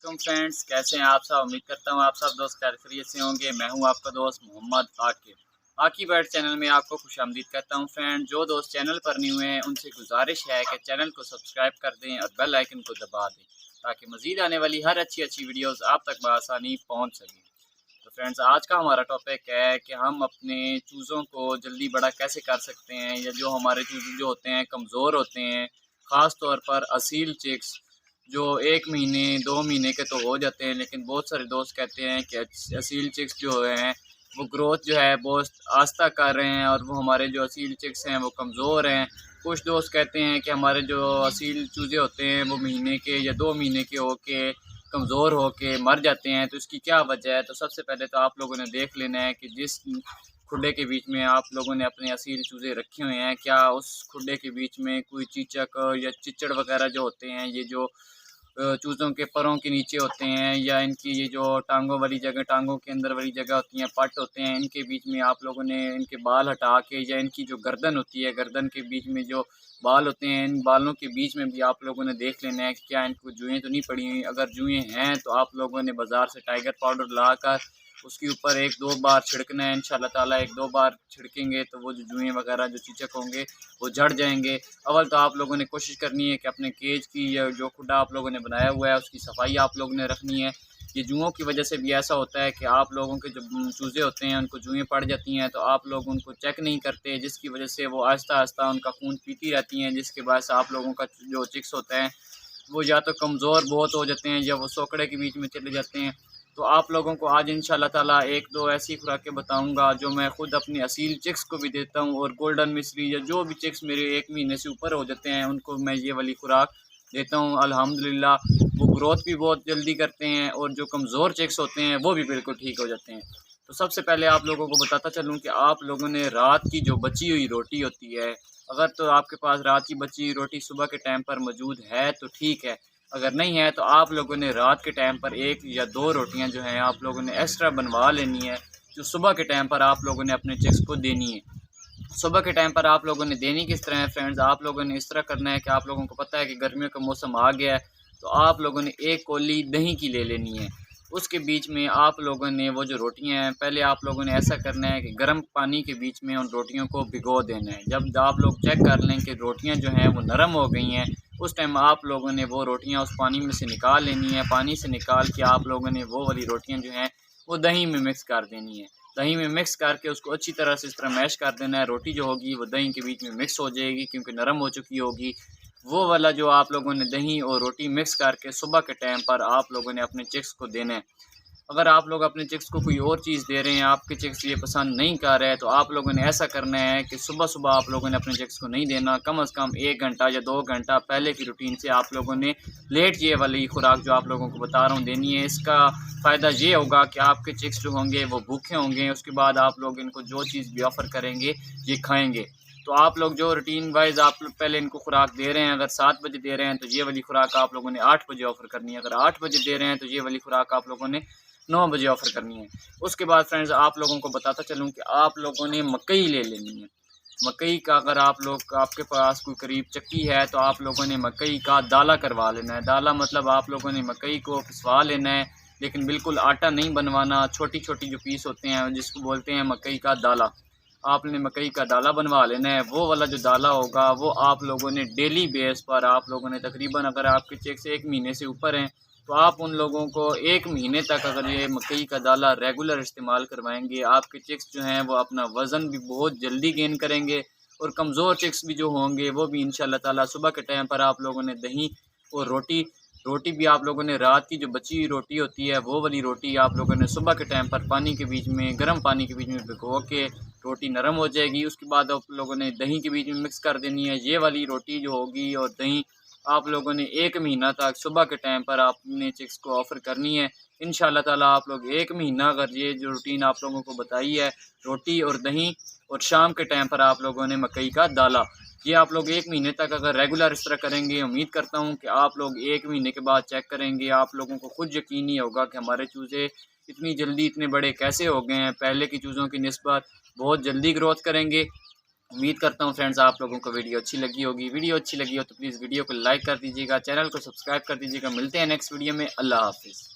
वालेकुम फ्रेंड्स, कैसे हैं आप सब। उम्मीद करता हूँ आप सब दोस्त खैरियत से होंगे। मैं हूँ आपका दोस्त मोहम्मद आकिब। आकी बर्ड चैनल में आपको खुशामदीद कहता हूँ। फ्रेंड, जो दोस्त चैनल पर न्यू हैं उनसे गुजारिश है कि चैनल को सब्सक्राइब कर दें और बेल आइकन को दबा दें ताकि मज़ीद आने वाली हर अच्छी वीडियोज़ आप तक बआसानी पहुँच सकें। तो फ्रेंड्स, आज का हमारा टॉपिक है कि हम अपने चूज़ों को जल्दी बड़ा कैसे कर सकते हैं, या जो हमारे चूज़े जो होते हैं कमज़ोर होते हैं, ख़ास तौर पर असील चिक्स जो 1 महीने 2 महीने के तो हो जाते हैं, लेकिन बहुत सारे दोस्त कहते हैं कि असील चिक्स जो हैं वो ग्रोथ जो है बहुत आस्ता कर रहे हैं और वो हमारे जो असील चिक्स हैं वो कमज़ोर हैं। कुछ दोस्त कहते हैं कि हमारे जो असील चूज़े होते हैं वो महीने के या 2 महीने के होके कमज़ोर होके मर जाते हैं। तो इसकी क्या वजह है? तो सबसे पहले तो आप लोगों ने देख लेना है कि जिस खुडे के बीच में आप लोगों ने अपने असील चूज़े रखे हुए हैं, क्या उस खुडे के बीच में कोई चीचक या चिच्चड़ वगैरह जो होते हैं, ये जो चूज़ों के परों के नीचे होते हैं, या इनकी ये जो टांगों वाली जगह, टांगों के अंदर वाली जगह होती हैं, पट होते हैं, इनके बीच में आप लोगों ने इनके बाल हटा के, या इनकी जो गर्दन होती है, गर्दन के बीच में जो बाल होते हैं, इन बालों के बीच में भी आप लोगों ने देख लेना है कि क्या इनको जुएँ तो नहीं पड़ी हुई। अगर जुएँ हैं तो आप लोगों ने बाज़ार से टाइगर पाउडर लाकर उसके ऊपर 1-2 बार छिड़कना है। इंशाल्लाह ताला 1-2 बार छिड़केंगे तो वो जो जुएँ वगैरह जो चीचक होंगे वो झड़ जाएँगे। अव्वल तो आप लोगों ने कोशिश करनी है कि अपने केज की या जो खुडा आप लोगों ने बनाया हुआ है उसकी सफाई आप लोगों ने रखनी है। ये जुओं की वजह से भी ऐसा होता है कि आप लोगों के जो चूज़े होते हैं उनको जुएँ पड़ जाती हैं, तो आप लोग उनको चेक नहीं करते, जिसकी वजह से वो आहिस्ता-आहिस्ता उनका खून पीती रहती हैं, जिसके बाद से आप लोगों का जो चिक्स होता है वो या तो कमज़ोर बहुत हो जाते हैं या वो सोकड़े के बीच में चले जाते हैं। तो आप लोगों को आज इंशाल्लाह ताला 1-2 ऐसी खुराकें बताऊँगा जो मैं खुद अपने असील चिक्स को भी देता हूँ, और गोल्डन मिस्री या जो भी चिक्स मेरे 1 महीने से ऊपर हो जाते हैं उनको मैं ये वाली खुराक देता हूँ। अल्हम्दुलिल्लाह वो ग्रोथ भी बहुत जल्दी करते हैं, और जो कमज़ोर चिक्स होते हैं वो भी बिल्कुल ठीक हो जाते हैं। तो सबसे पहले आप लोगों को बताता चलूँ कि आप लोगों ने रात की जो बची हुई रोटी होती है, अगर तो आपके पास रात की बची हुई रोटी सुबह के टाइम पर मौजूद है तो ठीक है, अगर नहीं है तो आप लोगों ने रात के टाइम पर 1 या 2 रोटियां जो हैं आप लोगों ने एक्स्ट्रा बनवा लेनी है, जो सुबह के टाइम पर आप लोगों ने अपने चिक्स को देनी है। सुबह के टाइम पर आप लोगों ने देनी किस तरह है फ्रेंड्स, आप लोगों ने इस तरह करना है कि आप लोगों को पता है कि गर्मियों का मौसम आ गया है, तो आप लोगों ने 1 कौली दही की ले लेनी है। उसके बीच में आप लोगों ने वो जो रोटियां हैं, पहले आप लोगों ने ऐसा करना है कि गर्म पानी के बीच में उन रोटियों को भिगो देना है। जब आप लोग चेक कर लें कि रोटियां जो हैं वो नरम हो गई हैं, उस टाइम आप लोगों ने वो रोटियां उस पानी में से निकाल लेनी है। पानी से निकाल के आप लोगों ने वो वाली रोटियां जो हैं वो दही में मिक्स कर देनी है। दही में मिक्स करके उसको अच्छी तरह से इस तरह मैश कर देना है। रोटी जो होगी वो दही के बीच में मिक्स हो जाएगी क्योंकि नरम हो चुकी होगी। वो वाला जो आप लोगों ने दही और रोटी मिक्स करके सुबह के टाइम पर आप लोगों ने अपने चिक्स को देना है। अगर आप लोग अपने चिक्स को कोई और चीज़ दे रहे हैं, आपके चिक्स ये पसंद नहीं कर रहे हैं, तो आप लोगों ने ऐसा करना है कि सुबह-सुबह आप लोगों ने अपने चिक्स को नहीं देना। कम से कम 1 घंटा या 2 घंटा पहले की रूटीन से आप लोगों ने लेट ये वाली खुराक जो आप लोगों को बता रहा हूँ देनी है। इसका फ़ायदा ये होगा कि आपके चिक्स जो होंगे वो भूखे होंगे, उसके बाद आप लोग इनको जो चीज़ भी ऑफ़र करेंगे ये खाएँगे। तो आप लोग जो रूटीन वाइज़ आप लोग पहले इनको खुराक दे रहे हैं, अगर 7 बजे दे रहे हैं तो ये वाली खुराक आप लोगों ने 8 बजे ऑफ़र करनी है। अगर 8 बजे दे रहे हैं तो ये वाली खुराक आप लोगों ने 9 बजे ऑफ़र करनी है। उसके बाद फ्रेंड्स आप लोगों को बताता चलूँ कि आप लोगों ने मकई ले लेनी है। मकई का अगर आप लोग आपके पास कोई करीब चक्की है तो आप लोगों ने मकई का दाला करवा लेना है। दाला मतलब आप लोगों ने मकई को पिसवा लेना है, लेकिन बिल्कुल आटा नहीं बनवाना। छोटी-छोटी जो पीस होते हैं जिसको बोलते हैं मकई का दाला। आपने मकई का दाला बनवा लेना है। वो वाला जो दाला होगा वो आप लोगों ने डेली बेस पर आप लोगों ने तकरीबन, अगर आपके चेक से 1 महीने से ऊपर हैं, तो आप उन लोगों को 1 महीने तक अगर ये मकई का दाला रेगुलर इस्तेमाल करवाएँगे, आपके चिक्स जो हैं वो अपना वज़न भी बहुत जल्दी गेन करेंगे, और कमज़ोर चिक्स भी जो होंगे वो भी इंशाल्लाह ताला सुबह के टाइम पर आप लोगों ने दही और रोटी रोटी भी आप लोगों ने रात की जो बची हुई रोटी होती है वो वाली रोटी आप लोगों ने सुबह के टाइम पर पानी के बीच में, गर्म पानी के बीच में भिगो के, रोटी नरम हो जाएगी। उसके बाद आप लोगों ने दही के बीच में मिक्स कर देनी है। ये वाली रोटी जो होगी और दही आप लोगों ने 1 महीना तक सुबह के टाइम पर अपने चिक्स को ऑफ़र करनी है। इंशाल्लाह ताला आप लोग 1 महीना अगर ये जो रूटीन आप लोगों को बताई है, रोटी और दही और शाम के टाइम पर आप लोगों ने मकई का दाला, ये आप लोग 1 महीने तक अगर रेगुलर इस तरह करेंगे, उम्मीद करता हूँ कि आप लोग 1 महीने के बाद चेक करेंगे, आप लोगों को खुद यकीन नहीं होगा कि हमारे चूज़े इतनी जल्दी इतने बड़े कैसे हो गए हैं। पहले की चूज़ों की निस्बत बहुत जल्दी ग्रोथ करेंगे, उम्मीद करता हूँ फ्रेंड्स आप लोगों को वीडियो अच्छी लगी होगी। वीडियो अच्छी लगी हो तो प्लीज़ वीडियो को लाइक कर दीजिएगा, चैनल को सब्सक्राइब कर दीजिएगा। मिलते हैं नेक्स्ट वीडियो में। अल्लाह हाफिज़।